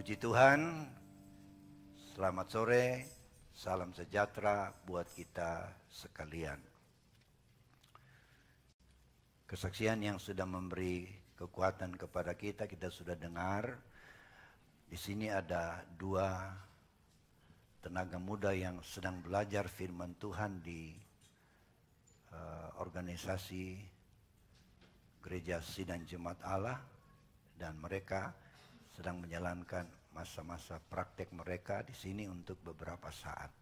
Puji Tuhan, selamat sore, salam sejahtera buat kita sekalian. Kesaksian yang sudah memberi kekuatan kepada kita sudah dengar. Di sini ada dua tenaga muda yang sedang belajar firman Tuhan di organisasi Gereja Sidang Jemaat Allah, dan mereka sedang menjalankan masa-masa praktek mereka di sini untuk beberapa saat.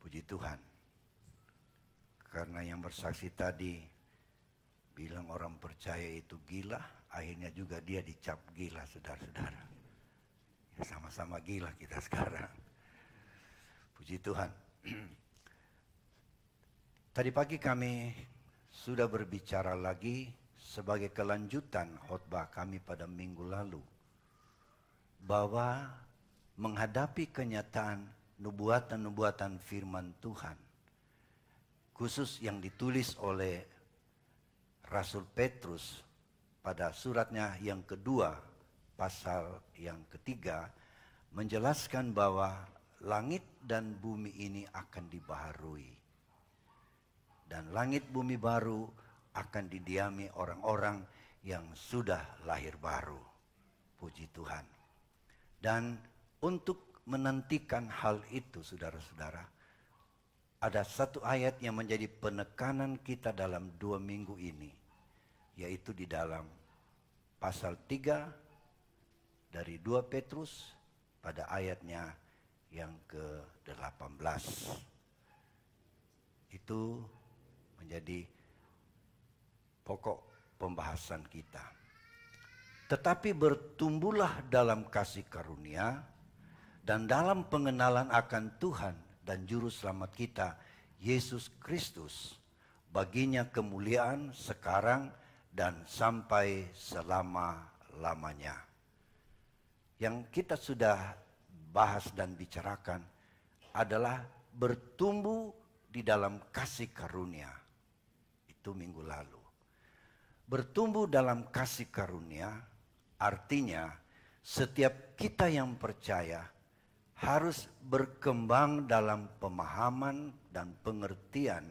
Puji Tuhan. Karena yang bersaksi tadi bilang orang percaya itu gila, akhirnya juga dia dicap gila, saudara-saudara. Ya, sama-sama gila kita sekarang. Puji Tuhan. Tadi pagi kami sudah berbicara lagi sebagai kelanjutan khotbah kami pada minggu lalu, bahwa menghadapi kenyataan nubuatan-nubuatan firman Tuhan, khusus yang ditulis oleh Rasul Petrus pada suratnya yang kedua, pasal yang ketiga, menjelaskan bahwa langit dan bumi ini akan dibaharui. Dan langit bumi baru akan didiami orang-orang yang sudah lahir baru. Puji Tuhan. Dan untuk menantikan hal itu, saudara-saudara, ada satu ayat yang menjadi penekanan kita dalam 2 minggu ini, yaitu di dalam pasal 3 dari 2 Petrus pada ayatnya yang ke-18. Itu menjadi pokok pembahasan kita. Tetapi bertumbuhlah dalam kasih karunia dan dalam pengenalan akan Tuhan dan Juru Selamat kita, Yesus Kristus. Baginya kemuliaan sekarang dan sampai selama-lamanya. Yang kita sudah bahas dan bicarakan adalah bertumbuh di dalam kasih karunia. Itu minggu lalu. Bertumbuh dalam kasih karunia artinya setiap kita yang percaya harus berkembang dalam pemahaman dan pengertian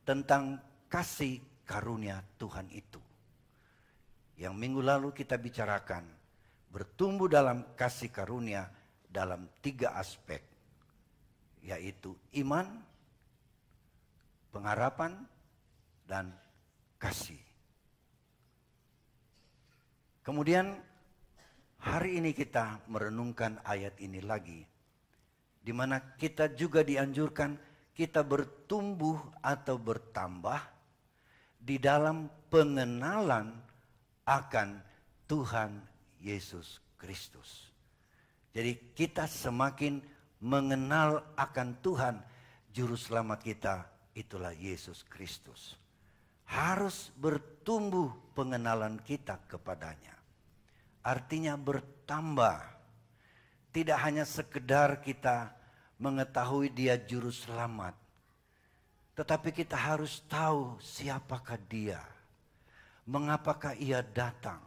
tentang kasih karunia Tuhan itu. Yang minggu lalu kita bicarakan bertumbuh dalam kasih karunia dalam 3 aspek, yaitu iman, pengharapan, dan kasih. Kemudian hari ini kita merenungkan ayat ini lagi, di mana kita juga dianjurkan kita bertumbuh atau bertambah di dalam pengenalan akan Tuhan Yesus Kristus. Jadi kita semakin mengenal akan Tuhan, Juru Selamat kita, itulah Yesus Kristus. Harus bertumbuh pengenalan kita kepadanya. Artinya bertambah. Tidak hanya sekedar kita mengetahui dia Juru Selamat, tetapi kita harus tahu siapakah dia, mengapakah ia datang.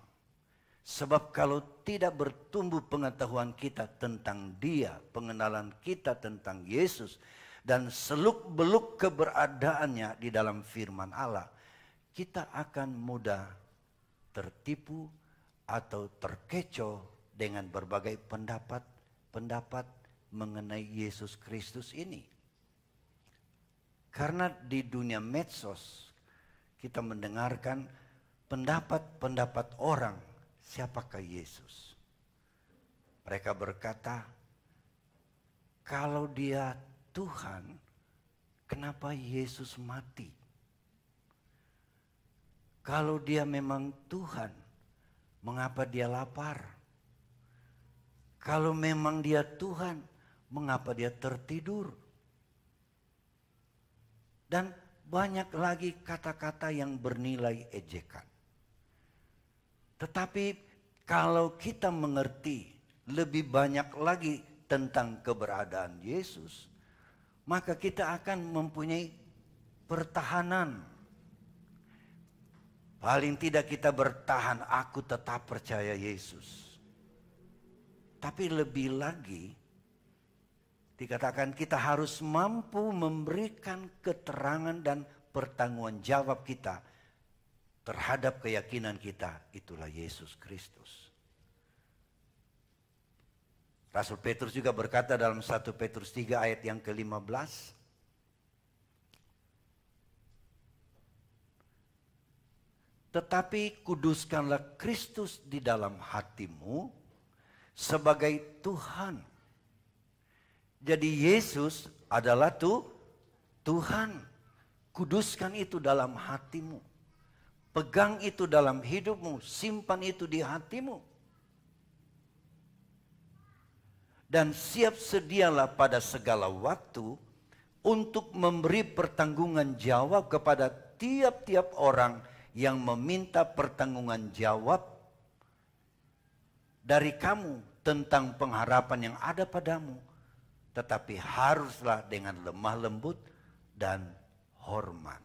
Sebab kalau tidak bertumbuh pengetahuan kita tentang dia, pengenalan kita tentang Yesus, dan seluk-beluk keberadaannya di dalam firman Allah, kita akan mudah tertipu atau terkecoh dengan berbagai pendapat mengenai Yesus Kristus ini. Karena di dunia medsos kita mendengarkan pendapat-pendapat orang, siapakah Yesus? Mereka berkata, kalau dia Tuhan, kenapa Yesus mati? Kalau dia memang Tuhan, mengapa dia lapar? Kalau memang dia Tuhan, mengapa dia tertidur? Dan banyak lagi kata-kata yang bernilai ejekan. Tetapi kalau kita mengerti lebih banyak lagi tentang keberadaan Yesus, maka kita akan mempunyai pertahanan. Paling tidak kita bertahan, aku tetap percaya Yesus. Tapi lebih lagi, dikatakan kita harus mampu memberikan keterangan dan pertanggungan jawab kita terhadap keyakinan kita. Itulah Yesus Kristus. Rasul Petrus juga berkata dalam 1 Petrus 3 ayat yang ke-15. Tetapi kuduskanlah Kristus di dalam hatimu sebagai Tuhan. Jadi Yesus adalah Tuhan. Kuduskan itu dalam hatimu. Pegang itu dalam hidupmu. Simpan itu di hatimu. Dan siap sedialah pada segala waktu untuk memberi pertanggungan jawab kepada tiap-tiap orang yang meminta pertanggungan jawab dari kamu tentang pengharapan yang ada padamu. Tetapi haruslah dengan lemah lembut dan hormat.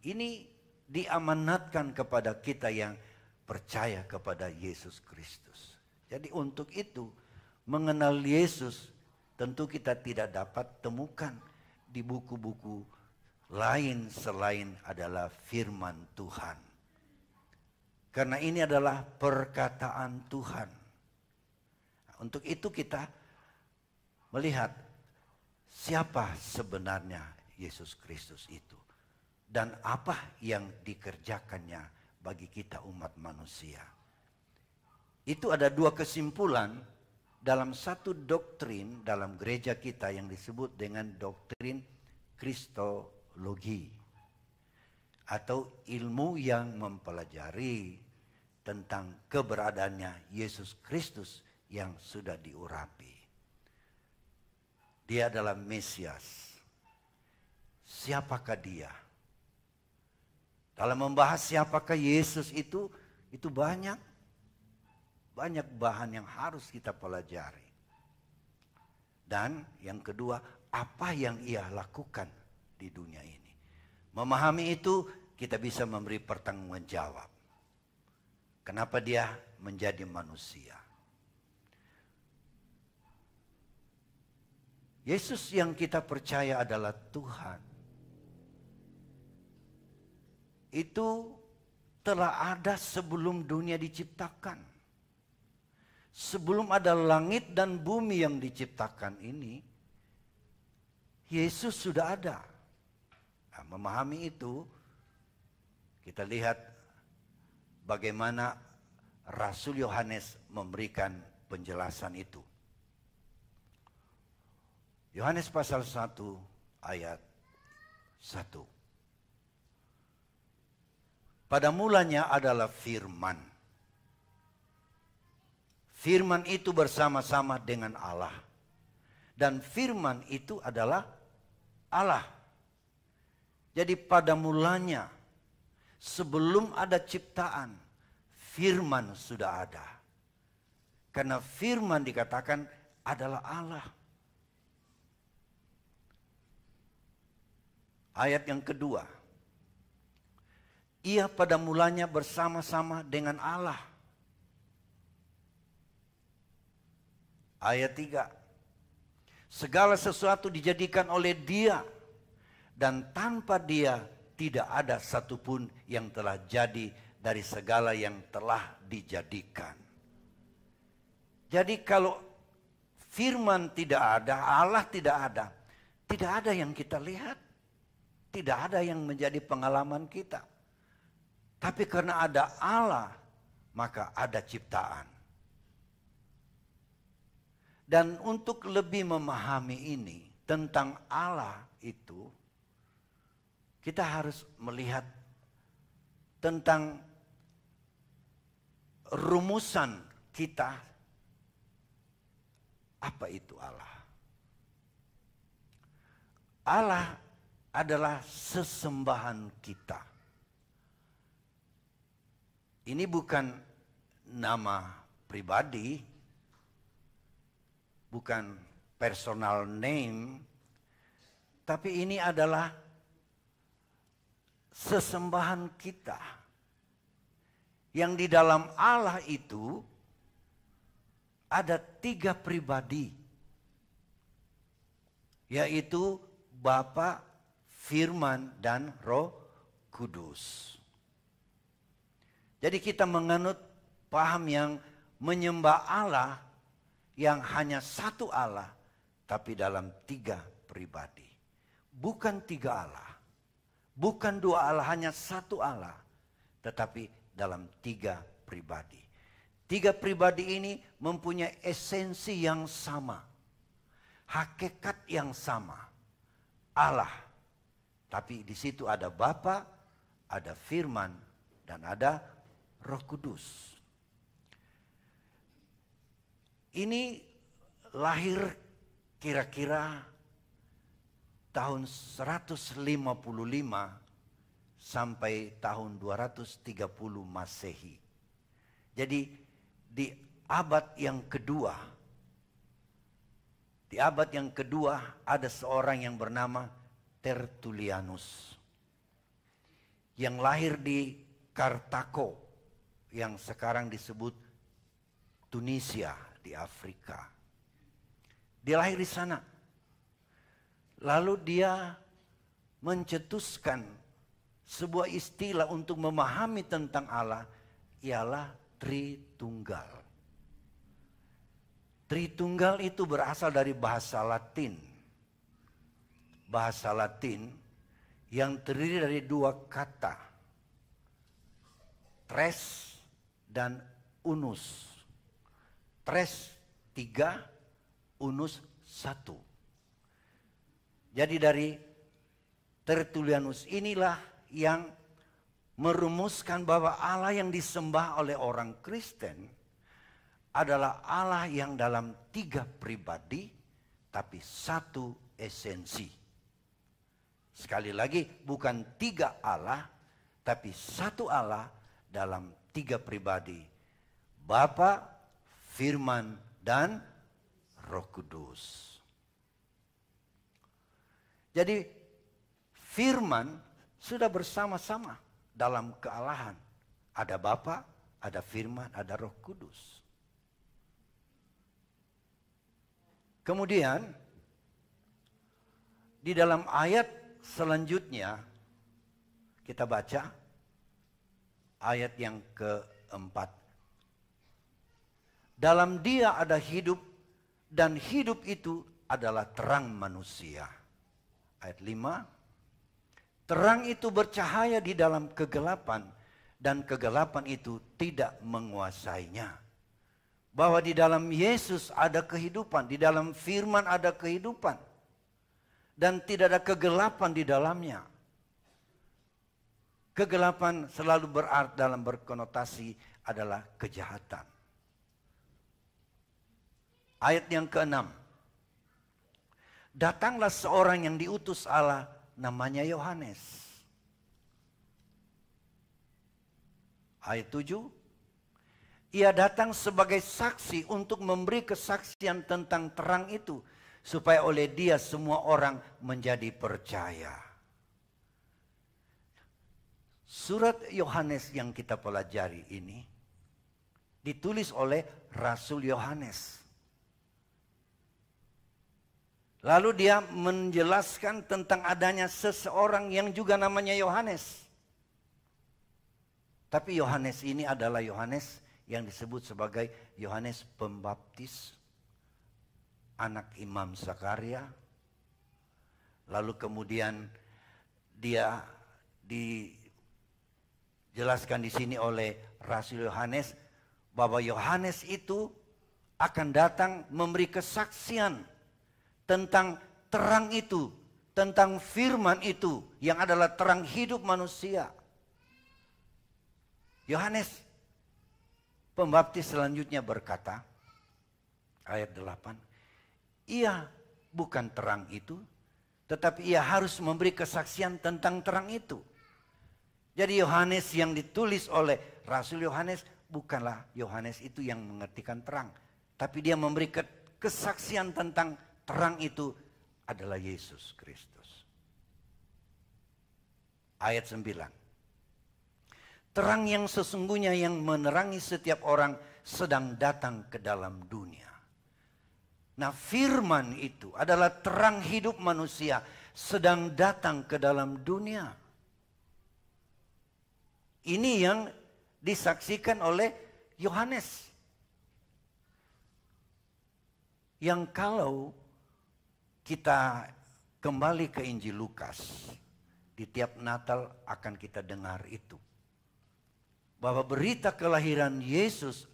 Ini diamanatkan kepada kita yang percaya kepada Yesus Kristus. Jadi untuk itu mengenal Yesus tentu kita tidak dapat temukan di buku-buku lain selain adalah firman Tuhan. Karena ini adalah perkataan Tuhan. Untuk itu kita melihat siapa sebenarnya Yesus Kristus itu. Dan apa yang dikerjakannya bagi kita umat manusia. Itu ada dua kesimpulan dalam satu doktrin dalam gereja kita yang disebut dengan doktrin Kristologi. Atau ilmu yang mempelajari tentang keberadaannya Yesus Kristus yang sudah diurapi. Dia adalah Mesias. Siapakah dia? Dalam membahas siapakah Yesus itu banyak bahan yang harus kita pelajari. Dan yang kedua, apa yang ia lakukan di dunia ini. Memahami itu, kita bisa memberi pertanggungan jawab. Kenapa dia menjadi manusia. Yesus yang kita percaya adalah Tuhan. Itu telah ada sebelum dunia diciptakan. Sebelum ada langit dan bumi yang diciptakan ini, Yesus sudah ada. Nah, memahami itu, kita lihat bagaimana Rasul Yohanes memberikan penjelasan itu. Yohanes pasal 1 ayat 1. Pada mulanya adalah firman. Firman itu bersama-sama dengan Allah. Dan firman itu adalah Allah. Jadi pada mulanya, sebelum ada ciptaan, firman sudah ada. Karena firman dikatakan adalah Allah. Ayat yang kedua. Ia pada mulanya bersama-sama dengan Allah. Ayat 3. Segala sesuatu dijadikan oleh Dia. Dan tanpa Dia tidak ada satupun yang telah jadi dari segala yang telah dijadikan. Jadi kalau firman tidak ada, Allah tidak ada yang kita lihat. Tidak ada yang menjadi pengalaman kita. Tapi karena ada Allah, maka ada ciptaan. Dan untuk lebih memahami ini tentang Allah itu, kita harus melihat tentang rumusan kita. Apa itu Allah? Allah adalah sesembahan kita. Ini bukan nama pribadi, bukan personal name, tapi ini adalah sesembahan kita. Yang di dalam Allah itu ada 3 pribadi, yaitu Bapa, Firman, dan Roh Kudus. Jadi kita menganut paham yang menyembah Allah yang hanya satu Allah, tapi dalam 3 pribadi. Bukan 3 Allah, bukan 2 Allah, hanya satu Allah, tetapi dalam 3 pribadi. 3 pribadi ini mempunyai esensi yang sama, hakikat yang sama, Allah. Tapi di situ ada Bapa, ada Firman, dan ada Roh Kudus. Ini lahir kira-kira tahun 155 sampai tahun 230 Masehi. Jadi di abad yang kedua, ada seorang yang bernama Tertullianus yang lahir di Kartako yang sekarang disebut Tunisia di Afrika. Dia lahir di sana. Lalu dia mencetuskan sebuah istilah untuk memahami tentang Allah, ialah Tritunggal. Tritunggal itu berasal dari bahasa Latin. Bahasa Latin yang terdiri dari 2 kata, tres dan unus. Tres 3, unus 1. Jadi dari Tertullianus inilah yang merumuskan bahwa Allah yang disembah oleh orang Kristen adalah Allah yang dalam 3 pribadi, tapi 1 esensi. Sekali lagi, bukan 3 Allah, tapi 1 Allah dalam 3 pribadi. Bapa, Firman, dan Roh Kudus. Jadi Firman sudah bersama-sama dalam kealahan. Ada Bapa, ada Firman, ada Roh Kudus. Kemudian di dalam ayat selanjutnya kita baca ayat yang keempat. Dalam Dia ada hidup, dan hidup itu adalah terang manusia. Ayat 5. Terang itu bercahaya di dalam kegelapan, dan kegelapan itu tidak menguasainya. Bahwa di dalam Yesus ada kehidupan, di dalam Firman ada kehidupan, dan tidak ada kegelapan di dalamnya. Kegelapan selalu berarti dalam berkonotasi adalah kejahatan. Ayat yang ke-6. Datanglah seorang yang diutus Allah, namanya Yohanes. Ayat 7. Ia datang sebagai saksi untuk memberi kesaksian tentang terang itu, supaya oleh dia semua orang menjadi percaya. Surat Yohanes yang kita pelajari ini ditulis oleh Rasul Yohanes. Lalu dia menjelaskan tentang adanya seseorang yang juga namanya Yohanes. Tapi Yohanes ini adalah Yohanes yang disebut sebagai Yohanes Pembaptis, anak Imam Zakaria. Lalu kemudian dia dijelaskan di sini oleh Rasul Yohanes bahwa Yohanes itu akan datang memberi kesaksian tentang terang itu, tentang Firman itu yang adalah terang hidup manusia. Yohanes Pembaptis selanjutnya berkata, ayat 8, ia bukan terang itu, tetapi ia harus memberi kesaksian tentang terang itu. Jadi Yohanes yang ditulis oleh Rasul Yohanes bukanlah Yohanes itu yang mengertikan terang, tapi dia memberi kesaksian tentang terang itu adalah Yesus Kristus. Ayat 9. Terang yang sesungguhnya yang menerangi setiap orang sedang datang ke dalam dunia. Nah, firman itu adalah terang hidup manusia sedang datang ke dalam dunia. Ini yang disaksikan oleh Yohanes. Yang kalau kita kembali ke Injil Lukas, di tiap Natal akan kita dengar itu. Bahwa berita kelahiran Yesus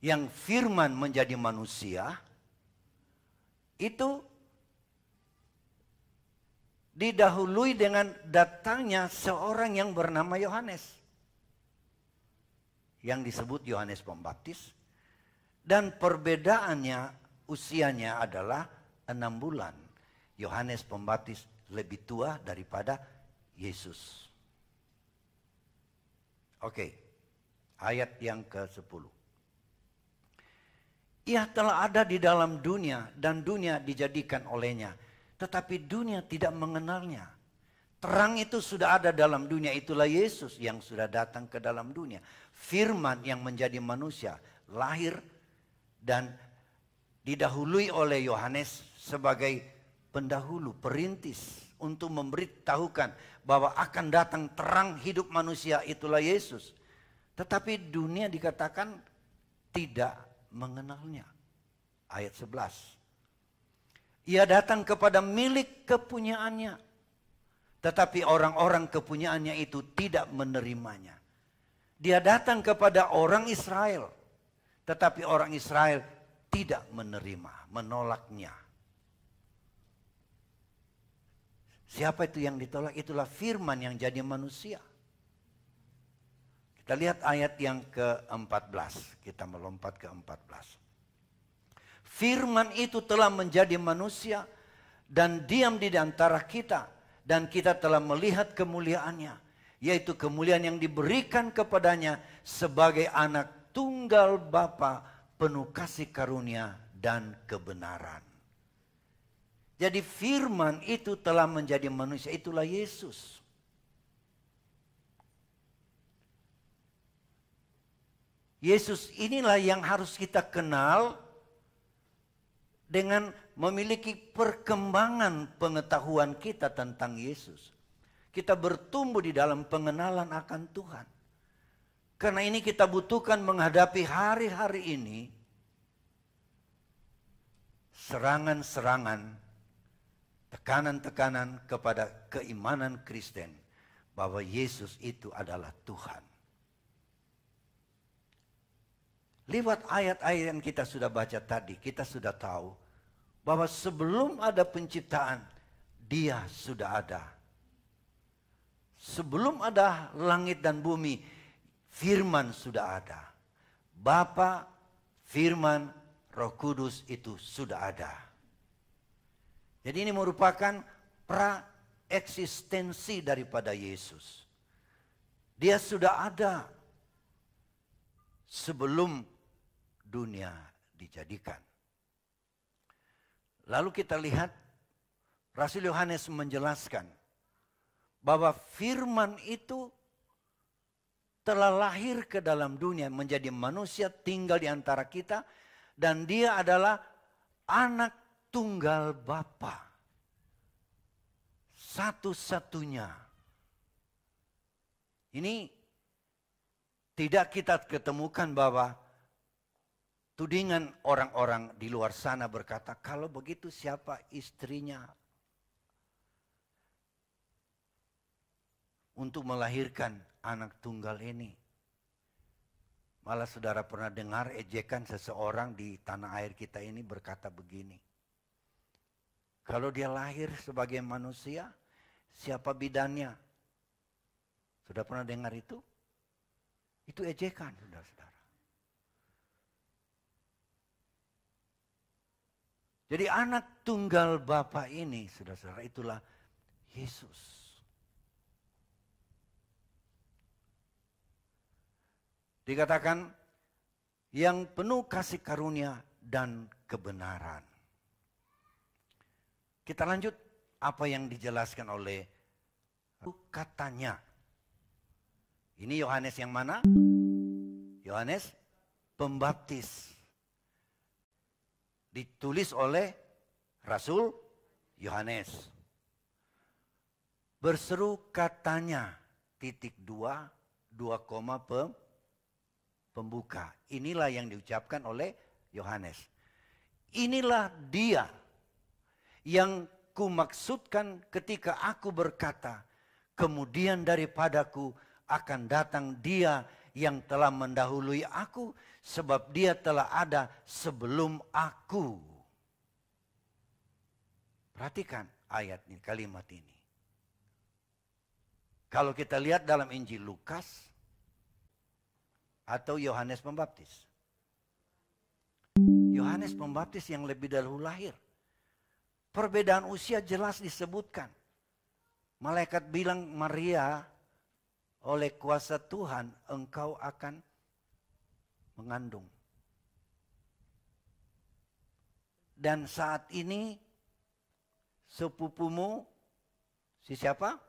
yang firman menjadi manusia, itu didahului dengan datangnya seorang yang bernama Yohanes. Yang disebut Yohanes Pembaptis. Dan perbedaannya usianya adalah 6 bulan. Yohanes Pembaptis lebih tua daripada Yesus. Oke, ayat yang ke-10. Ia telah ada di dalam dunia dan dunia dijadikan olehnya. Tetapi dunia tidak mengenalnya. Terang itu sudah ada dalam dunia, itulah Yesus yang sudah datang ke dalam dunia. Firman yang menjadi manusia, lahir dan didahului oleh Yohanes sebagai pendahulu, perintis. Untuk memberitahukan bahwa akan datang terang hidup manusia, itulah Yesus. Tetapi dunia dikatakan tidak mengenalnya. Ayat 11. Ia datang kepada milik kepunyaannya. Tetapi orang-orang kepunyaannya itu tidak menerimanya. Dia datang kepada orang Israel. Tetapi orang Israel tidak menerima, menolaknya. Siapa itu yang ditolak? Itulah firman yang jadi manusia. Kita lihat ayat yang ke-14. Kita melompat ke 14. Firman itu telah menjadi manusia dan diam di antara kita. Dan kita telah melihat kemuliaannya. Yaitu kemuliaan yang diberikan kepadanya sebagai anak tunggal Bapa, penuh kasih karunia dan kebenaran. Jadi firman itu telah menjadi manusia, itulah Yesus. Yesus inilah yang harus kita kenal dengan memiliki perkembangan pengetahuan kita tentang Yesus. Kita bertumbuh di dalam pengenalan akan Tuhan. Karena ini kita butuhkan menghadapi hari-hari ini serangan-serangan, tekanan-tekanan kepada keimanan Kristen bahwa Yesus itu adalah Tuhan. Lewat ayat-ayat yang kita sudah baca tadi, kita sudah tahu bahwa sebelum ada penciptaan, Dia sudah ada. Sebelum ada langit dan bumi, firman sudah ada. Bapa, firman, Roh Kudus itu sudah ada. Jadi ini merupakan pra-eksistensi daripada Yesus. Dia sudah ada sebelum dunia dijadikan. Lalu kita lihat Rasul Yohanes menjelaskan bahwa firman itu telah lahir ke dalam dunia, menjadi manusia, tinggal di antara kita, dan dia adalah anak tunggal Bapa. Satu-satunya. Ini tidak kita ketemukan bahwa tudingan orang-orang di luar sana berkata, kalau begitu siapa istrinya untuk melahirkan anak tunggal ini? Malah saudara pernah dengar ejekan seseorang di tanah air kita ini berkata begini. Kalau dia lahir sebagai manusia, siapa bidannya? Sudah pernah dengar itu? Itu ejekan, saudara-saudara. Jadi anak tunggal Bapa ini, saudara-saudara, itulah Yesus. Dikatakan yang penuh kasih karunia dan kebenaran. Kita lanjut apa yang dijelaskan oleh katanya. Ini Yohanes yang mana? Yohanes Pembaptis. Ditulis oleh Rasul Yohanes. Berseru katanya, titik dua koma pembuka. Inilah yang diucapkan oleh Yohanes. Inilah dia yang kumaksudkan ketika aku berkata, kemudian daripadaku akan datang dia yang telah mendahului aku, sebab dia telah ada sebelum aku. Perhatikan ayat ini, kalimat ini. Kalau kita lihat dalam Injil Lukas atau Yohanes Pembaptis. Yohanes Pembaptis yang lebih dahulu lahir. Perbedaan usia jelas disebutkan. Malaikat bilang, Maria, oleh kuasa Tuhan engkau akan mengandung. Dan saat ini sepupumu, si siapa?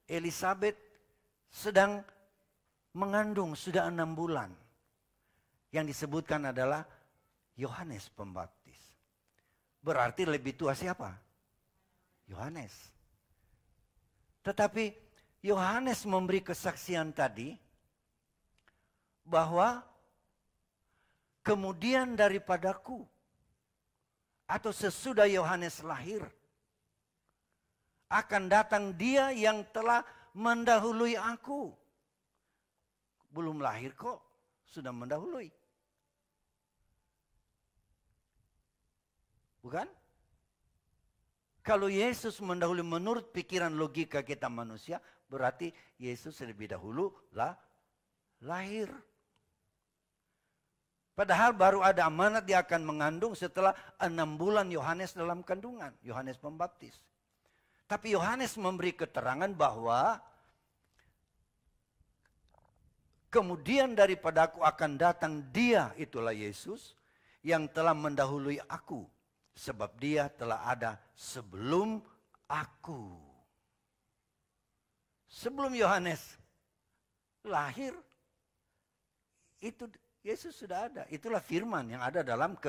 Elisabeth sedang mengandung sudah 6 bulan. Yang disebutkan adalah Yohanes Pembaptis. Berarti lebih tua siapa? Yohanes. Tetapi Yohanes memberi kesaksian tadi bahwa kemudian daripadaku atau sesudah Yohanes lahir akan datang dia yang telah mendahului aku. Belum lahir kok, sudah mendahului. Bukan? Kalau Yesus mendahului menurut pikiran logika kita manusia, berarti Yesus lebih dahulu lahir. Padahal baru ada amanat dia akan mengandung setelah 6 bulan Yohanes dalam kandungan. Yohanes Pembaptis. Tapi Yohanes memberi keterangan bahwa kemudian daripada aku akan datang dia, itulah Yesus, yang telah mendahului aku. Sebab dia telah ada sebelum aku. Sebelum Yohanes lahir, itu Yesus sudah ada. Itulah firman yang ada dalam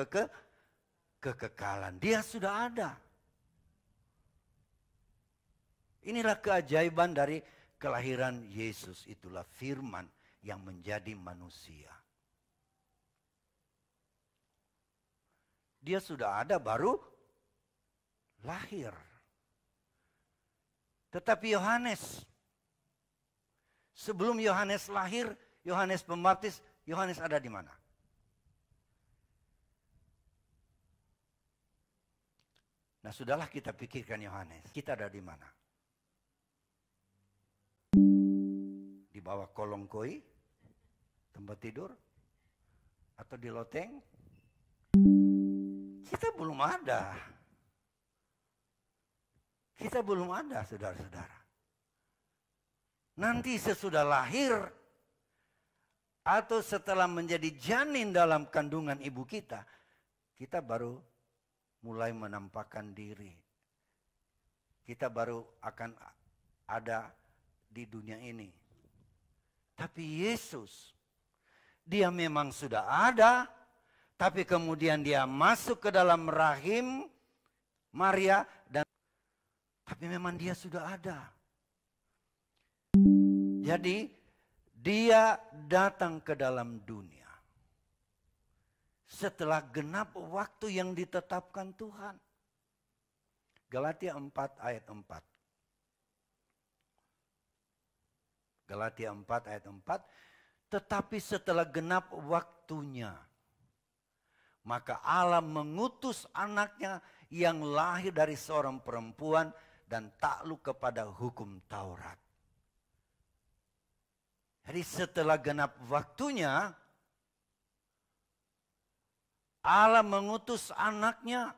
kekekalan. Dia sudah ada. Inilah keajaiban dari kelahiran Yesus. Itulah firman yang menjadi manusia. Dia sudah ada baru lahir. Tetapi Yohanes, sebelum Yohanes lahir, Yohanes Pembaptis, Yohanes ada di mana? Nah, sudahlah kita pikirkan Yohanes. Kita ada di mana? Di bawah kolong koi, tempat tidur, atau di loteng? Kita belum ada. Kita belum ada, saudara-saudara. Nanti sesudah lahir atau setelah menjadi janin dalam kandungan ibu kita, kita baru mulai menampakkan diri. Kita baru akan ada di dunia ini. Tapi Yesus, dia memang sudah ada, tapi kemudian dia masuk ke dalam rahim Maria, tapi memang dia sudah ada. Jadi dia datang ke dalam dunia setelah genap waktu yang ditetapkan Tuhan. Galatia 4 ayat 4. Galatia 4 ayat 4. Tetapi setelah genap waktunya, maka Allah mengutus anaknya yang lahir dari seorang perempuan dan takluk kepada hukum Taurat. Jadi setelah genap waktunya, Allah mengutus anaknya.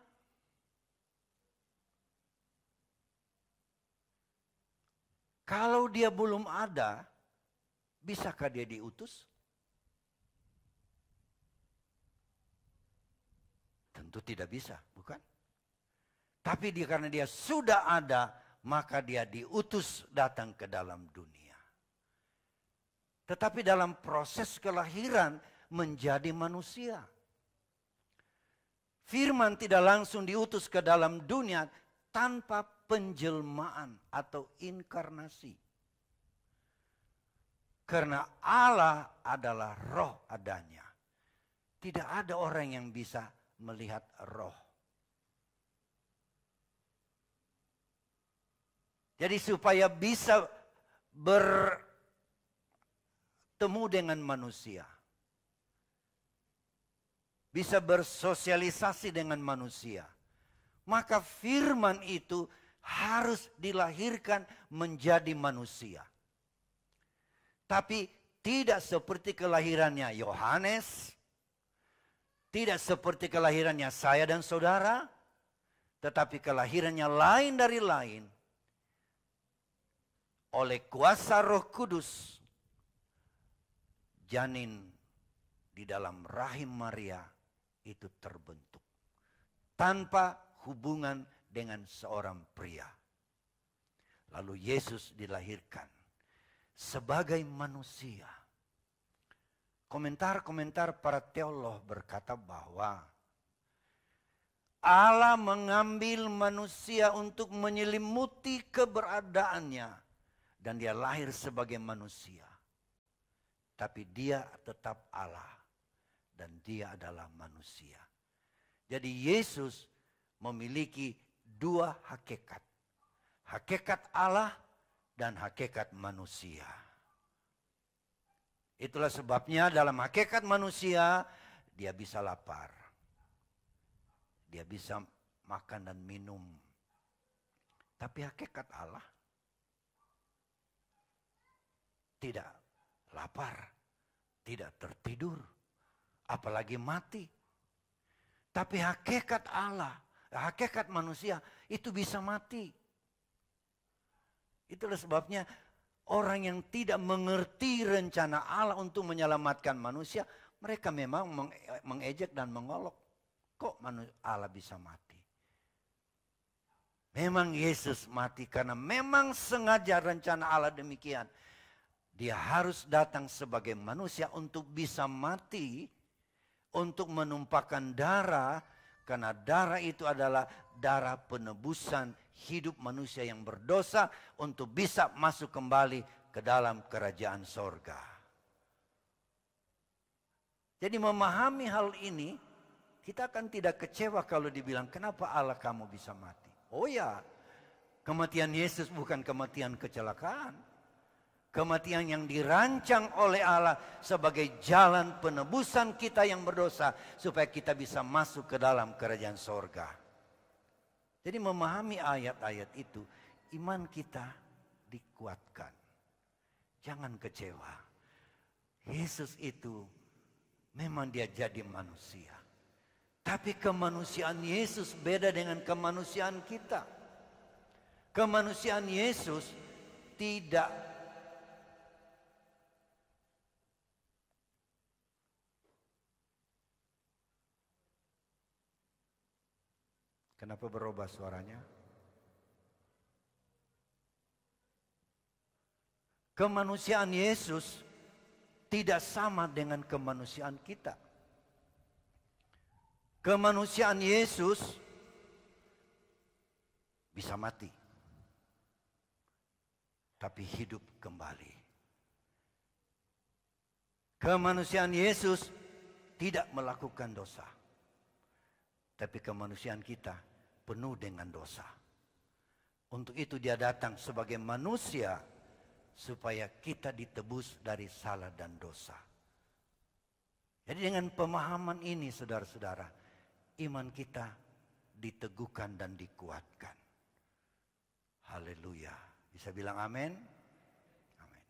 Kalau dia belum ada, bisakah dia diutus? Tentu tidak bisa, bukan? Tapi karena dia sudah ada, maka dia diutus datang ke dalam dunia. Tetapi dalam proses kelahiran menjadi manusia. Firman tidak langsung diutus ke dalam dunia tanpa penjelmaan atau inkarnasi. Karena Allah adalah roh adanya. Tidak ada orang yang bisa melihat roh. Jadi supaya bisa bertemu dengan manusia. Bisa bersosialisasi dengan manusia. Maka firman itu harus dilahirkan menjadi manusia. Tapi tidak seperti kelahirannya Yohanes. Tidak seperti kelahirannya saya dan saudara. Tetapi kelahirannya lain dari lain. Oleh kuasa Roh Kudus. Janin di dalam rahim Maria itu terbentuk. Tanpa hubungan dengan seorang pria. Lalu Yesus dilahirkan sebagai manusia. Komentar-komentar para teolog berkata bahwa Allah mengambil manusia untuk menyelimuti keberadaannya. Dan dia lahir sebagai manusia. Tapi dia tetap Allah. Dan dia adalah manusia. Jadi Yesus memiliki dua hakikat. Hakikat Allah dan hakikat manusia. Itulah sebabnya dalam hakikat manusia dia bisa lapar. Dia bisa makan dan minum. Tapi hakikat Allah tidak lapar, tidak tertidur, apalagi mati. Tapi hakikat Allah, hakikat manusia itu bisa mati. Itulah sebabnya orang yang tidak mengerti rencana Allah untuk menyelamatkan manusia, mereka memang mengejek dan mengolok. Kok Allah bisa mati? Memang Yesus mati karena memang sengaja rencana Allah demikian. Dia harus datang sebagai manusia untuk bisa mati, untuk menumpahkan darah, karena darah itu adalah darah penebusan hidup manusia yang berdosa untuk bisa masuk kembali ke dalam kerajaan sorga. Jadi memahami hal ini, kita akan tidak kecewa kalau dibilang, kenapa Allah kamu bisa mati? Oh ya, kematian Yesus bukan kematian kecelakaan. Kematian yang dirancang oleh Allah sebagai jalan penebusan kita yang berdosa. Supaya kita bisa masuk ke dalam kerajaan sorga. Jadi memahami ayat-ayat itu, iman kita dikuatkan. Jangan kecewa. Yesus itu memang dia jadi manusia. Tapi kemanusiaan Yesus beda dengan kemanusiaan kita. Kemanusiaan Yesus tidak Kenapa berubah suaranya? Kemanusiaan Yesus tidak sama dengan kemanusiaan kita. Kemanusiaan Yesus bisa mati, tapi hidup kembali. Kemanusiaan Yesus tidak melakukan dosa. Tapi kemanusiaan kita penuh dengan dosa. Untuk itu dia datang sebagai manusia supaya kita ditebus dari salah dan dosa. Jadi dengan pemahaman ini saudara-saudara, iman kita diteguhkan dan dikuatkan. Haleluya. Bisa bilang amin? Amin.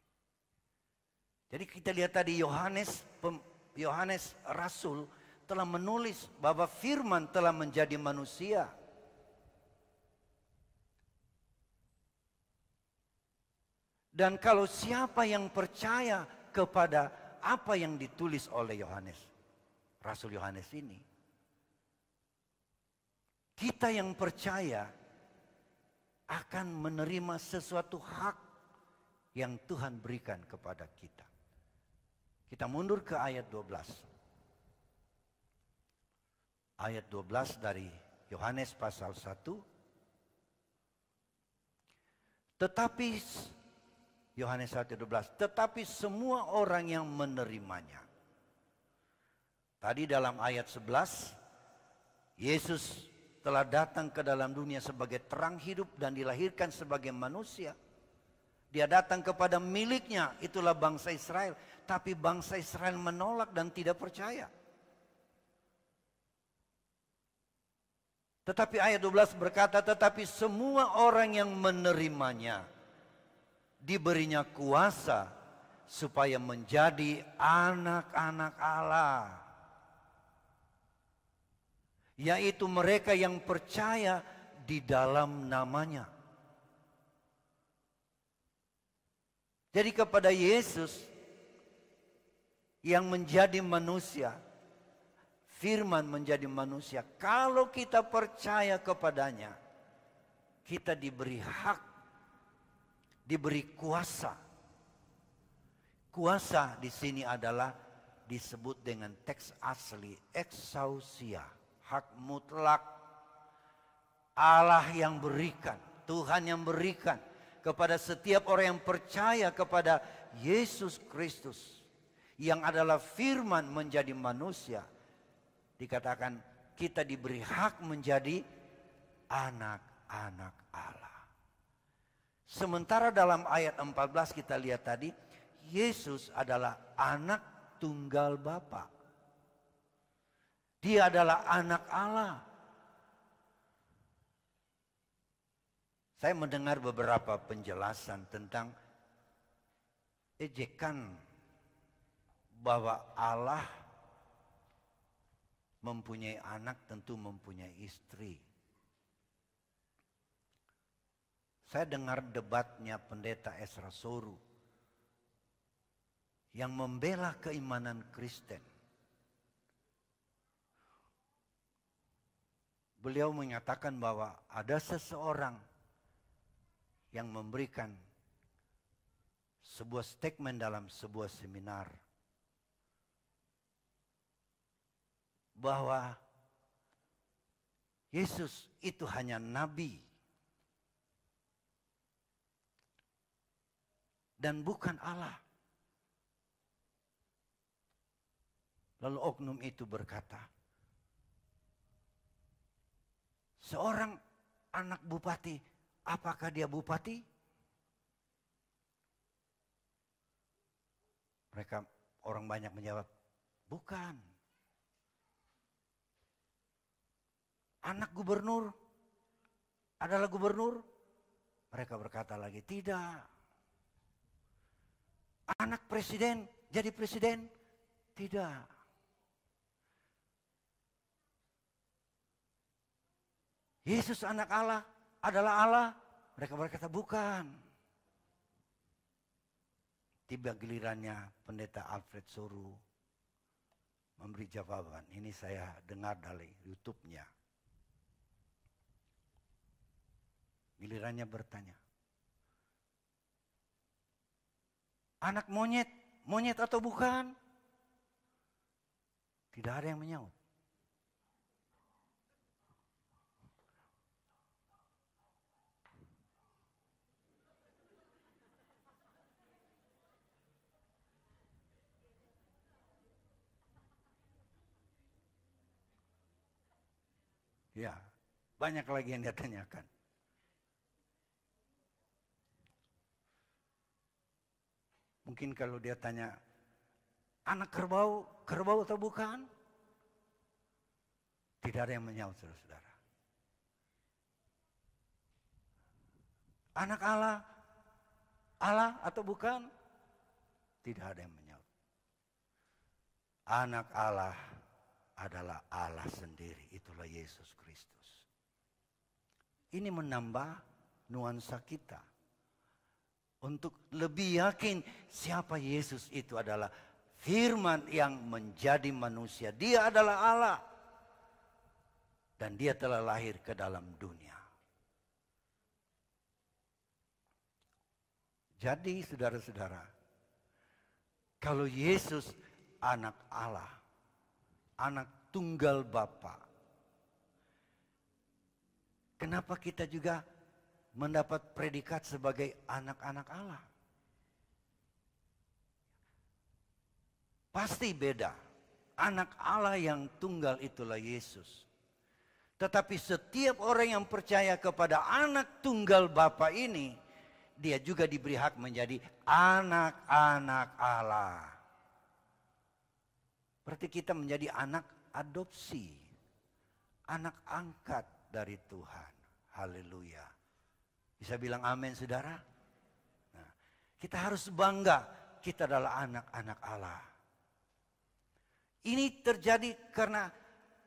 Jadi kita lihat tadi Yohanes Rasul telah menulis bahwa firman telah menjadi manusia. Dan kalau siapa yang percaya kepada apa yang ditulis oleh Yohanes, Rasul Yohanes ini, kita yang percaya akan menerima sesuatu hak yang Tuhan berikan kepada kita. Kita mundur ke ayat 12. ayat 12 dari Yohanes pasal 1. Tetapi Yohanes 1:12, tetapi semua orang yang menerimanya. Tadi dalam ayat 11, Yesus telah datang ke dalam dunia sebagai terang hidup dan dilahirkan sebagai manusia. Dia datang kepada miliknya, itulah bangsa Israel. Tapi bangsa Israel menolak dan tidak percaya. Tetapi ayat 12 berkata, tetapi semua orang yang menerimanya diberinya kuasa supaya menjadi anak-anak Allah. Yaitu mereka yang percaya di dalam namanya. Jadi kepada Yesus yang menjadi manusia, Firman menjadi manusia, kalau kita percaya kepadanya, kita diberi hak, diberi kuasa. Kuasa di sini adalah disebut dengan teks asli, exousia, hak mutlak. Allah yang berikan, Tuhan yang berikan kepada setiap orang yang percaya kepada Yesus Kristus, yang adalah Firman menjadi manusia. Dikatakan kita diberi hak menjadi anak-anak Allah. Sementara dalam ayat 14 kita lihat tadi, Yesus adalah anak tunggal Bapa. Dia adalah anak Allah. Saya mendengar beberapa penjelasan tentang ejekan bahwa Allah mempunyai anak, tentu mempunyai istri. Saya dengar debatnya pendeta Ezra Soru yang membela keimanan Kristen. Beliau menyatakan bahwa ada seseorang yang memberikan sebuah statement dalam sebuah seminar bahwa Yesus itu hanya nabi dan bukan Allah. Lalu oknum itu berkata, seorang anak bupati, apakah dia bupati? Mereka, orang banyak menjawab, bukan. Anak gubernur adalah gubernur? Mereka berkata lagi, tidak. Anak presiden jadi presiden? Tidak. Yesus anak Allah adalah Allah? Mereka berkata, bukan. Tiba gilirannya pendeta Alfred Soru memberi jawaban. Ini saya dengar dari YouTube-nya. Gilirannya bertanya, anak monyet, monyet atau bukan? Tidak ada yang menyaut. Ya, banyak lagi yang dia tanyakan. Mungkin kalau dia tanya, anak kerbau, kerbau atau bukan? Tidak ada yang menyaut, saudara-saudara. Anak Allah, Allah atau bukan? Tidak ada yang menyaut. Anak Allah adalah Allah sendiri, itulah Yesus Kristus. Ini menambah nuansa kita untuk lebih yakin siapa Yesus itu adalah Firman yang menjadi manusia. Dia adalah Allah dan dia telah lahir ke dalam dunia. Jadi saudara-saudara, kalau Yesus anak Allah, anak tunggal Bapa, kenapa kita juga mendapat predikat sebagai anak-anak Allah? Pasti beda. Anak Allah yang tunggal itulah Yesus. Tetapi setiap orang yang percaya kepada anak tunggal Bapa ini, dia juga diberi hak menjadi anak-anak Allah. Berarti kita menjadi anak adopsi, anak angkat dari Tuhan. Haleluya. Bisa bilang amin, saudara? Nah, kita harus bangga, kita adalah anak-anak Allah. Ini terjadi karena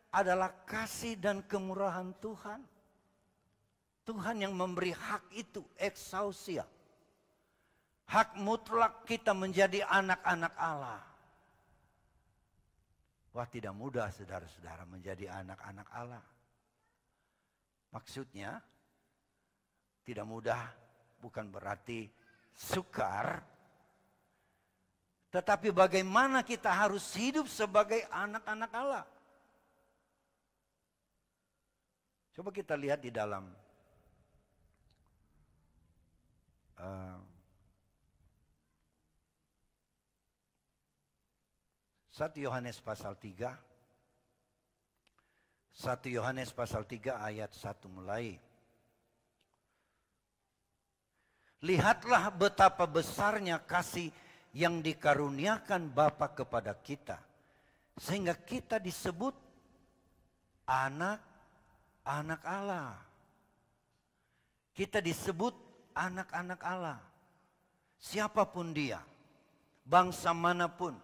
adalah kasih dan kemurahan Tuhan. Tuhan yang memberi hak itu, exousia. Hak mutlak kita menjadi anak-anak Allah. Wah, tidak mudah saudara-saudara menjadi anak-anak Allah. Maksudnya, tidak mudah bukan berarti sukar. Tetapi bagaimana kita harus hidup sebagai anak-anak Allah. Coba kita lihat di dalam 1 Yohanes pasal 3. 1 Yohanes pasal 3 ayat 1 mulai. Lihatlah betapa besarnya kasih yang dikaruniakan Bapa kepada kita, sehingga kita disebut anak-anak Allah. Kita disebut anak-anak Allah. Siapapun dia, bangsa manapun,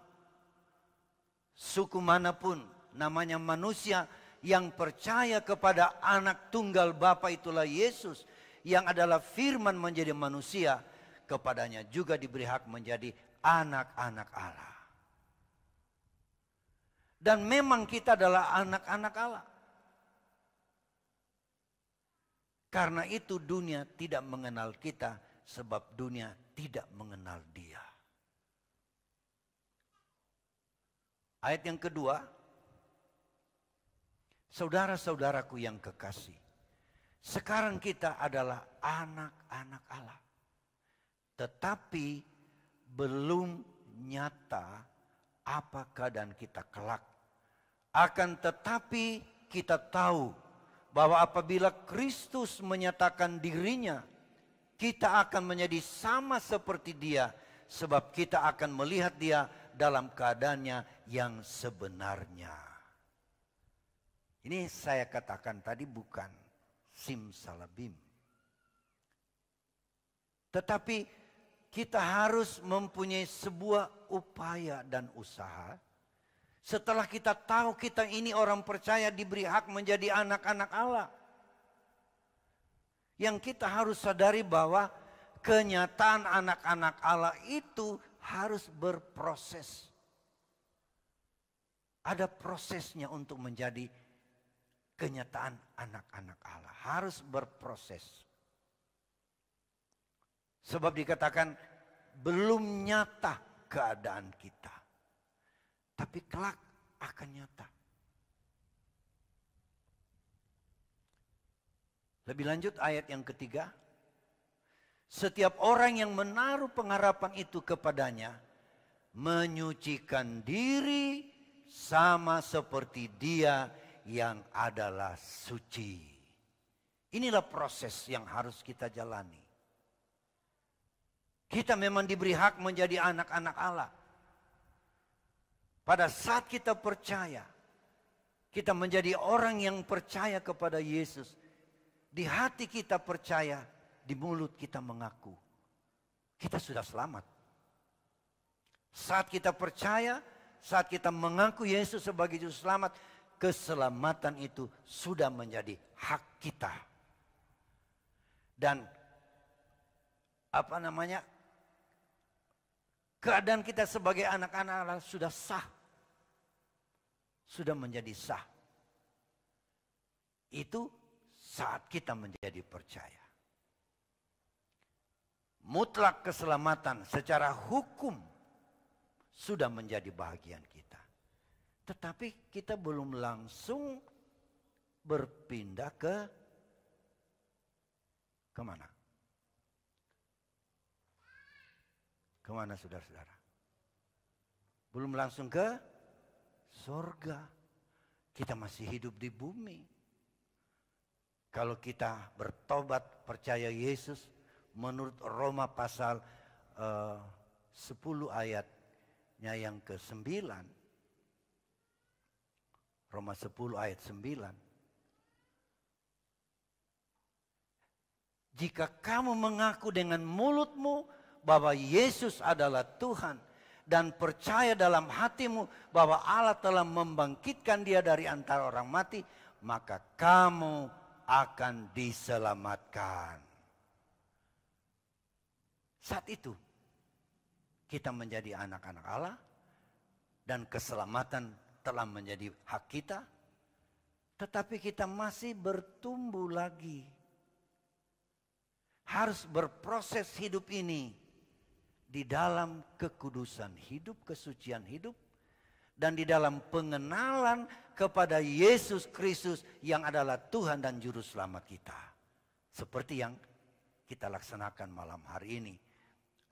suku manapun, namanya manusia yang percaya kepada anak tunggal Bapa itulah Yesus, yang adalah firman menjadi manusia, kepadanya juga diberi hak menjadi anak-anak Allah. Dan memang kita adalah anak-anak Allah. Karena itu dunia tidak mengenal kita, sebab dunia tidak mengenal Dia. Ayat yang kedua, saudara-saudaraku yang kekasih, sekarang kita adalah anak-anak Allah. Tetapi belum nyata apa keadaan kita kelak. Akan tetapi kita tahu bahwa apabila Kristus menyatakan dirinya, kita akan menjadi sama seperti Dia, sebab kita akan melihat Dia dalam keadaannya yang sebenarnya. Ini saya katakan tadi bukan simsalabim. Tetapi kita harus mempunyai sebuah upaya dan usaha. Setelah kita tahu kita ini orang percaya diberi hak menjadi anak-anak Allah. Yang kita harus sadari bahwa kenyataan anak-anak Allah itu harus berproses. Ada prosesnya untuk menjadi kenyataan anak-anak Allah. Harus berproses. Sebab dikatakan belum nyata keadaan kita. Tapi kelak akan nyata. Lebih lanjut ayat yang ketiga. Setiap orang yang menaruh pengharapan itu kepadanya, menyucikan diri sama seperti Dia yang adalah suci. Inilah proses yang harus kita jalani. Kita memang diberi hak menjadi anak-anak Allah. Pada saat kita percaya, kita menjadi orang yang percaya kepada Yesus. Di hati kita percaya, di mulut kita mengaku. Kita sudah selamat. Saat kita percaya, saat kita mengaku Yesus sebagai Juru Selamat, keselamatan itu sudah menjadi hak kita. Dan keadaan kita sebagai anak-anak Allah sudah sah. Sudah menjadi sah. Itu saat kita menjadi percaya. Mutlak keselamatan secara hukum sudah menjadi bahagian kita. Tetapi kita belum langsung berpindah ke Kemana? Kemana saudara-saudara? Belum langsung ke surga. Kita masih hidup di bumi. Kalau kita bertobat percaya Yesus menurut Roma pasal 10 ayatnya yang ke-9. Roma 10 ayat 9. Jika kamu mengaku dengan mulutmu bahwa Yesus adalah Tuhan dan percaya dalam hatimu bahwa Allah telah membangkitkan dia dari antara orang mati, maka kamu akan diselamatkan. Saat itu kita menjadi anak-anak Allah dan keselamatan telah menjadi hak kita, tetapi kita masih bertumbuh lagi. Harus berproses hidup ini di dalam kekudusan hidup, kesucian hidup, dan di dalam pengenalan kepada Yesus Kristus yang adalah Tuhan dan Juru Selamat kita. Seperti yang kita laksanakan malam hari ini.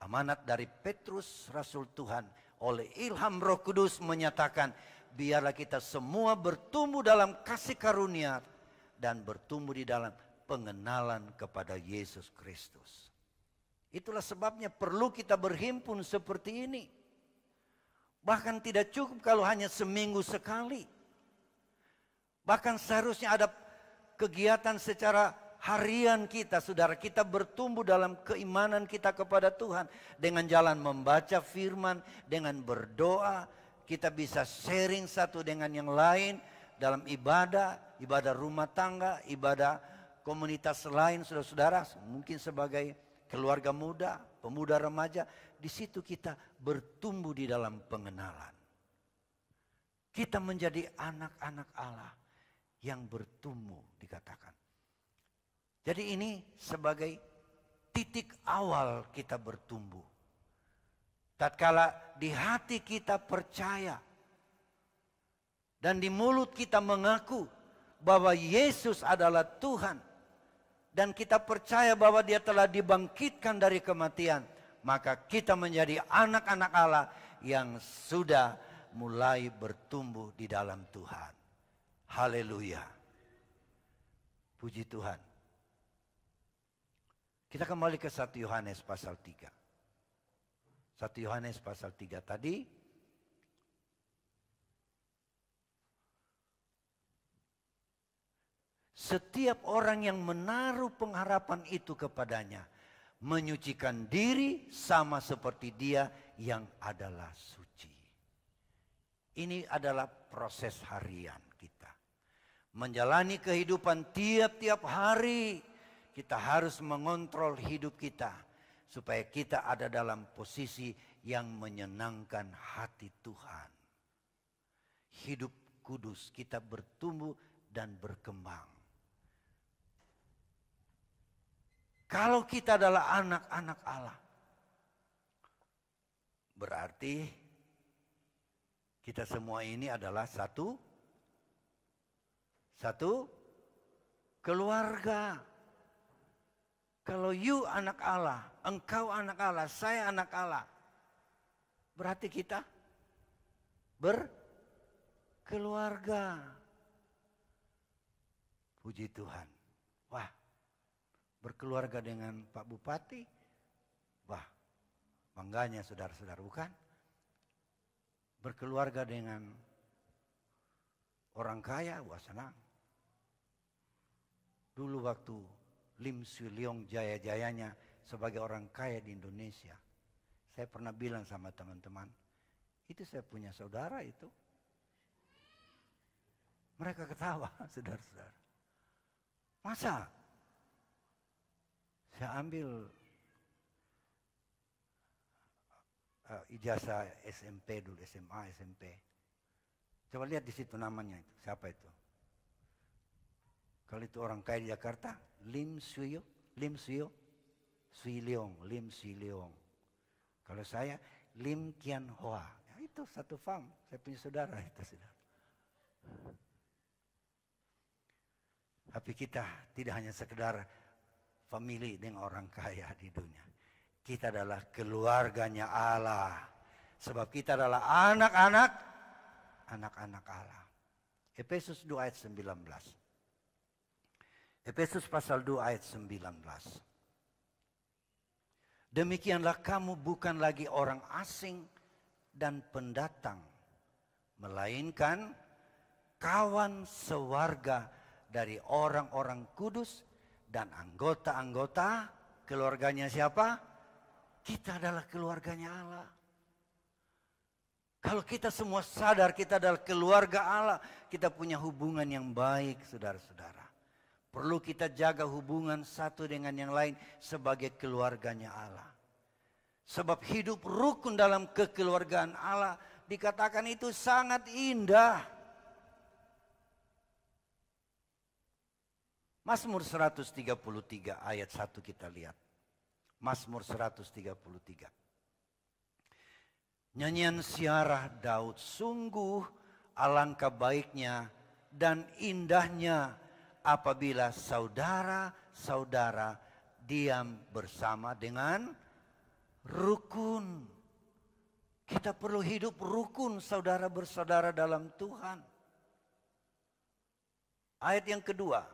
Amanat dari Petrus Rasul Tuhan oleh ilham Roh Kudus menyatakan, biarlah kita semua bertumbuh dalam kasih karunia dan bertumbuh di dalam pengenalan kepada Yesus Kristus. Itulah sebabnya perlu kita berhimpun seperti ini. Bahkan tidak cukup kalau hanya seminggu sekali. Bahkan seharusnya ada kegiatan secara harian kita, saudara. Kita bertumbuh dalam keimanan kita kepada Tuhan. Dengan jalan membaca firman, dengan berdoa. Kita bisa sharing satu dengan yang lain dalam ibadah, ibadah rumah tangga, ibadah komunitas lain, saudara-saudara, mungkin sebagai keluarga muda, pemuda remaja, di situ kita bertumbuh di dalam pengenalan. Kita menjadi anak-anak Allah yang bertumbuh, dikatakan. Jadi ini sebagai titik awal kita bertumbuh. Tatkala di hati kita percaya dan di mulut kita mengaku bahwa Yesus adalah Tuhan, dan kita percaya bahwa dia telah dibangkitkan dari kematian, maka kita menjadi anak-anak Allah yang sudah mulai bertumbuh di dalam Tuhan. Haleluya. Puji Tuhan. Kita kembali ke 1 Yohanes pasal 3. 1 Yohanes pasal 3 tadi. Setiap orang yang menaruh pengharapan itu kepadanya menyucikan diri sama seperti dia yang adalah suci. Ini adalah proses harian kita. Menjalani kehidupan tiap-tiap hari, kita harus mengontrol hidup kita supaya kita ada dalam posisi yang menyenangkan hati Tuhan. Hidup kudus, kita bertumbuh dan berkembang. Kalau kita adalah anak-anak Allah, berarti kita semua ini adalah satu keluarga. Kalau you anak Allah, engkau anak Allah, saya anak Allah, berarti kita berkeluarga. Puji Tuhan. Wah, berkeluarga dengan Pak Bupati, wah, bangganya saudara-saudara, bukan? Berkeluarga dengan orang kaya, wah senang. Dulu waktu Lim Swee Leong jaya-jayanya sebagai orang kaya di Indonesia, saya pernah bilang sama teman-teman, itu saya punya saudara itu. Mereka ketawa, saudara-saudara. Masa? Saya ambil ijazah SMP dulu, SMA, SMP. Coba lihat di situ namanya itu, siapa itu? Kalau itu orang kaya di Jakarta, Lim Swee Leong. Kalau saya, Lim Kian Hoa. Ya, itu satu fam, saya punya saudara itu, saudara. Tapi kita tidak hanya sekedar family dengan orang kaya di dunia. Kita adalah keluarganya Allah. Sebab kita adalah anak-anak Allah. Efesus 2 ayat 19. Efesus pasal 2 ayat 19. Demikianlah kamu bukan lagi orang asing dan pendatang, melainkan kawan sewarga dari orang-orang kudus dan anggota-anggota keluarganya siapa? Kita adalah keluarganya Allah. Kalau kita semua sadar kita adalah keluarga Allah, kita punya hubungan yang baik, saudara-saudara. Perlu kita jaga hubungan satu dengan yang lain sebagai keluarganya Allah. Sebab hidup rukun dalam kekeluargaan Allah dikatakan itu sangat indah. Mazmur 133 ayat 1 kita lihat. Mazmur 133. Nyanyian siarah Daud, sungguh alangkah baiknya dan indahnya apabila saudara-saudara diam bersama dengan rukun. Kita perlu hidup rukun saudara bersaudara dalam Tuhan. Ayat yang kedua.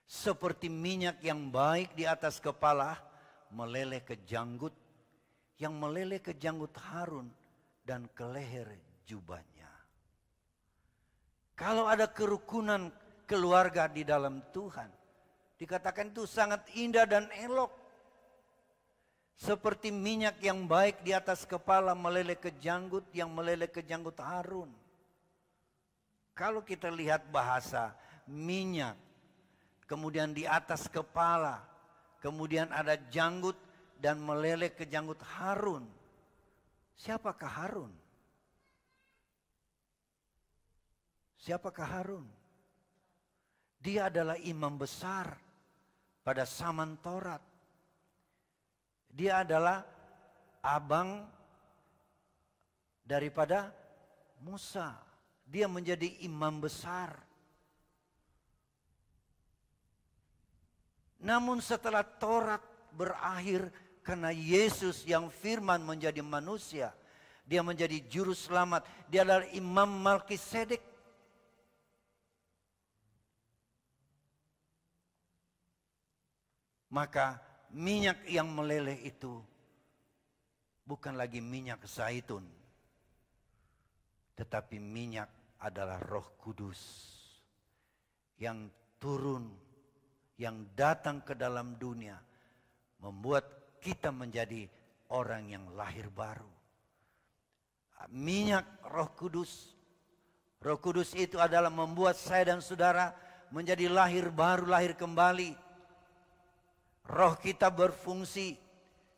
Seperti minyak yang baik di atas kepala meleleh ke janggut, yang meleleh ke janggut Harun dan ke leher jubahnya. Kalau ada kerukunan keluarga di dalam Tuhan, dikatakan itu sangat indah dan elok. Seperti minyak yang baik di atas kepala meleleh ke janggut, yang meleleh ke janggut Harun. Kalau kita lihat bahasa minyak, kemudian di atas kepala, kemudian ada janggut dan meleleh ke janggut Harun. Siapakah Harun? Siapakah Harun? Dia adalah imam besar pada zaman Taurat. Dia adalah abang daripada Musa. Dia menjadi imam besar. Namun setelah Taurat berakhir, karena Yesus yang firman menjadi manusia, dia menjadi juru selamat. Dia adalah Imam Melkisedek. Maka minyak yang meleleh itu bukan lagi minyak zaitun, tetapi minyak adalah Roh Kudus yang turun, yang datang ke dalam dunia, membuat kita menjadi orang yang lahir baru. Minyak Roh Kudus. Roh Kudus itu adalah membuat saya dan saudara menjadi lahir baru, lahir kembali. Roh kita berfungsi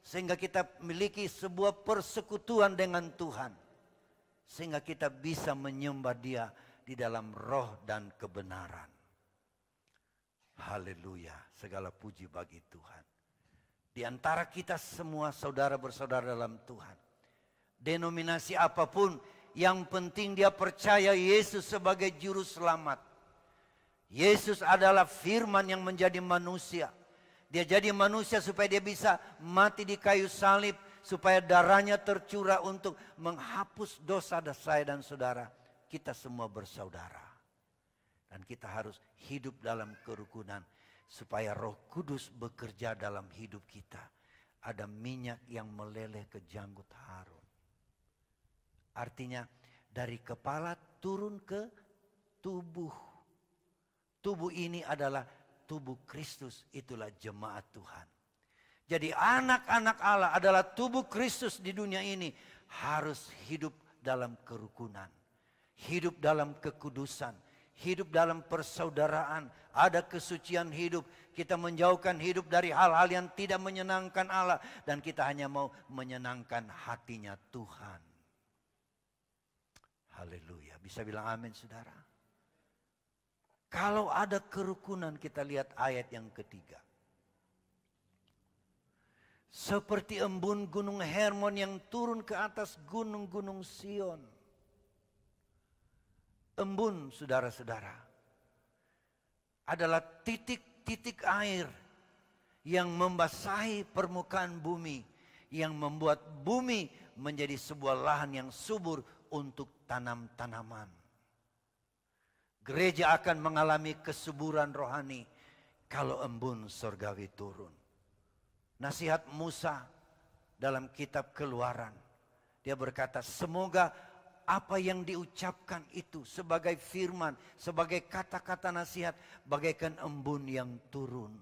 sehingga kita memiliki sebuah persekutuan dengan Tuhan. Sehingga kita bisa menyembah Dia di dalam roh dan kebenaran. Haleluya, segala puji bagi Tuhan. Di antara kita semua saudara bersaudara dalam Tuhan, denominasi apapun, yang penting dia percaya Yesus sebagai juru selamat. Yesus adalah firman yang menjadi manusia. Dia jadi manusia supaya dia bisa mati di kayu salib, supaya darahnya tercurah untuk menghapus dosa saya dan saudara. Kita semua bersaudara. Dan kita harus hidup dalam kerukunan supaya Roh Kudus bekerja dalam hidup kita. Ada minyak yang meleleh ke janggut Harun. Artinya dari kepala turun ke tubuh. Tubuh ini adalah tubuh Kristus, itulah jemaat Tuhan. Jadi anak-anak Allah adalah tubuh Kristus di dunia ini. Harus hidup dalam kerukunan. Hidup dalam kekudusan. Hidup dalam persaudaraan. Ada kesucian hidup. Kita menjauhkan hidup dari hal-hal yang tidak menyenangkan Allah. Dan kita hanya mau menyenangkan hatinya Tuhan. Haleluya. Bisa bilang amin saudara? Kalau ada kerukunan, kita lihat ayat yang ketiga. Seperti embun gunung Hermon yang turun ke atas gunung-gunung Sion. Embun, saudara-saudara, adalah titik titik air yang membasahi permukaan bumi, yang membuat bumi menjadi sebuah lahan yang subur untuk tanam-tanaman. Gereja akan mengalami kesuburan rohani kalau embun surgawi turun. Nasihat Musa dalam kitab Keluaran, dia berkata, semoga apa yang diucapkan itu sebagai firman, sebagai kata-kata nasihat, bagaikan embun yang turun.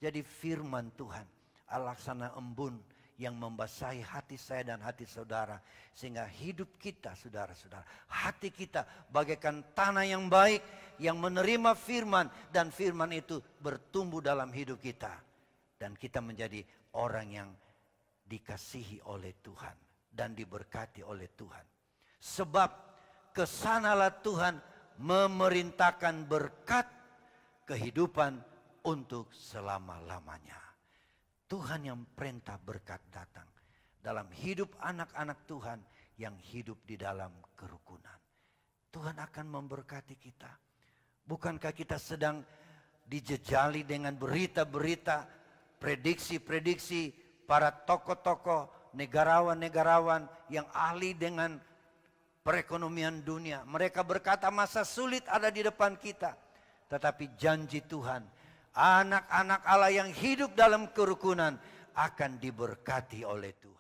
Jadi firman Tuhan alaksana embun yang membasahi hati saya dan hati saudara. Sehingga hidup kita, saudara-saudara, hati kita bagaikan tanah yang baik, yang menerima firman, dan firman itu bertumbuh dalam hidup kita. Dan kita menjadi orang yang dikasihi oleh Tuhan dan diberkati oleh Tuhan. Sebab kesanalah Tuhan memerintahkan berkat kehidupan untuk selama-lamanya. Tuhan yang perintah berkat datang dalam hidup anak-anak Tuhan yang hidup di dalam kerukunan. Tuhan akan memberkati kita. Bukankah kita sedang dijejali dengan berita-berita, prediksi-prediksi para tokoh-tokoh, negarawan-negarawan yang ahli dengan perekonomian dunia. Mereka berkata masa sulit ada di depan kita. Tetapi janji Tuhan, anak-anak Allah yang hidup dalam kerukunan akan diberkati oleh Tuhan.